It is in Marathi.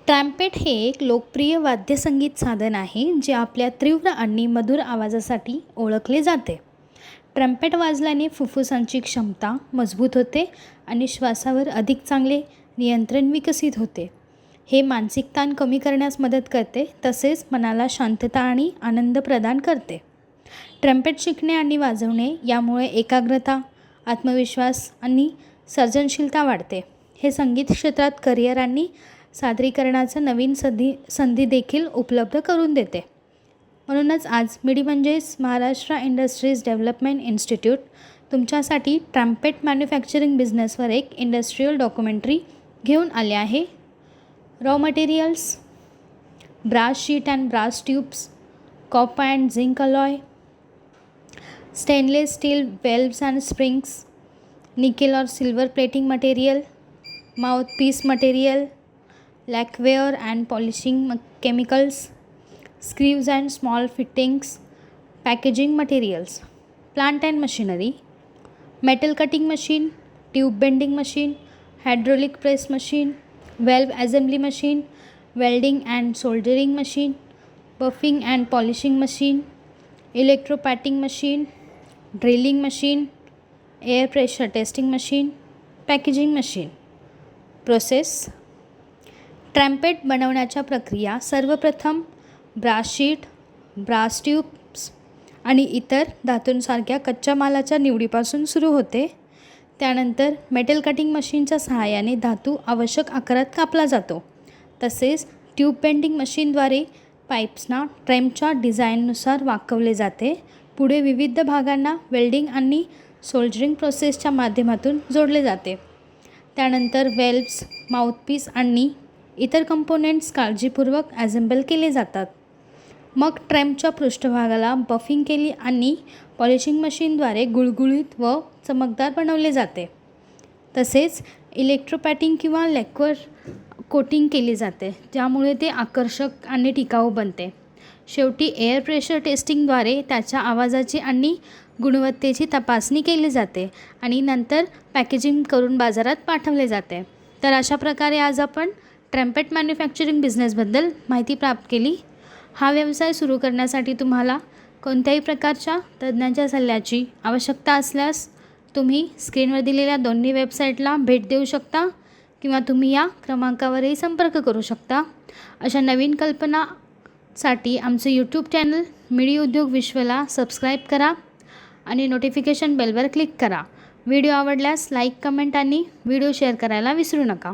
ट्रम्पेट हे एक लोकप्रिय वाद्यसंगीत साधन आहे जे आपल्या तीव्र आणि मधुर आवाजासाठी ओळखले जाते. ट्रम्पेट वाजल्याने फुफ्फुसांची क्षमता मजबूत होते आणि श्वासावर अधिक चांगले नियंत्रण विकसित होते. हे मानसिक ताण कमी करण्यास मदत करते तसेच मनाला शांतता आणि आनंद प्रदान करते. ट्रम्पेट शिकणे आणि वाजवणे यामुळे एकाग्रता, आत्मविश्वास आणि सर्जनशीलता वाढते. हे संगीत क्षेत्रात करिअर आणि सादरीकरणाचं नवीन संधी देखील उपलब्ध करून देते. म्हणूनच आज मिडी म्हणजेच महाराष्ट्र इंडस्ट्रीज डेव्हलपमेंट इन्स्टिट्यूट तुमच्यासाठी ट्रम्पेट मॅन्युफॅक्चरिंग बिझनेसवर एक इंडस्ट्रियल डॉक्युमेंटरी घेऊन आले आहे. Raw materials: brass sheet and brass tubes, copper and zinc alloy, stainless steel valves and springs, nickel और silver plating material, mouthpiece material, lacquer and polishing chemicals, screws and small fittings, packaging materials, plant and machinery, metal cutting machine, tube bending machine, hydraulic press machine, valve assembly machine, welding and soldering machine, buffing and polishing machine, electropatting machine, drilling machine, air pressure testing machine, packaging machine. Process: trumpet बनवण्याच्या प्रक्रिया सर्वप्रथम ब्रास शीट, ब्रास ट्यूब्स आणि इतर धातूंसारख्या कच्च्या मालाच्या निवडीपासून सुरू होते. त्यानंतर मेटल कटिंग मशीनच्या सहाय्याने धातू आवश्यक आकारात कापला जातो. तसेच ट्यूब बेंडिंग मशीनद्वारे पाईप्सना ट्रेमच्या डिझाईननुसार वाकवले जाते. पुढे विविध भागांना वेल्डिंग आणि सोल्डरिंग प्रोसेसच्या माध्यमातून जोडले जाते. त्यानंतर वेल्व्स, माउथपीस आणि इतर कंपोनेंट्स काळजीपूर्वक ॲसेंबल केले जातात. मग ट्रेमच्या पृष्ठभागाला बफिंग केली आणि पॉलिशिंग मशीनद्वारे गुळगुळीत व चमकदार बनवले जाते. तसेच इलेक्ट्रोपॅटिंग किंवा लॅक्वर कोटिंग केली जाते ज्यामुळे ते आकर्षक आणि टिकाऊ बनते. शेवटी एअर प्रेशर टेस्टिंगद्वारे त्याच्या आवाजाची आणि गुणवत्तेची तपासणी केली जाते आणि नंतर पॅकेजिंग करून बाजारात पाठवले जाते. तर अशा प्रकारे आज आपण ट्रम्पेट मॅन्युफॅक्चरिंग बिझनेसबद्दल माहिती प्राप्त केली. हा व्यवसाय सुरू करण्यासाठी तुम्हाला कोणत्याही प्रकारच्या तज्ज्ञांच्या सल्ल्याची आवश्यकता असल्यास तुम्ही स्क्रीनवर दिलेल्या दोन्ही वेबसाईटला भेट देऊ शकता किंवा तुम्ही या क्रमांकावरही संपर्क करू शकता. अशा नवीन कल्पनासाठी आमचे यूट्यूब चॅनल मिडी उद्योग विश्वला सबस्क्राईब करा आणि नोटिफिकेशन बेलवर क्लिक करा. व्हिडिओ आवडल्यास लाईक, कमेंट आणि व्हिडिओ शेअर करायला विसरू नका.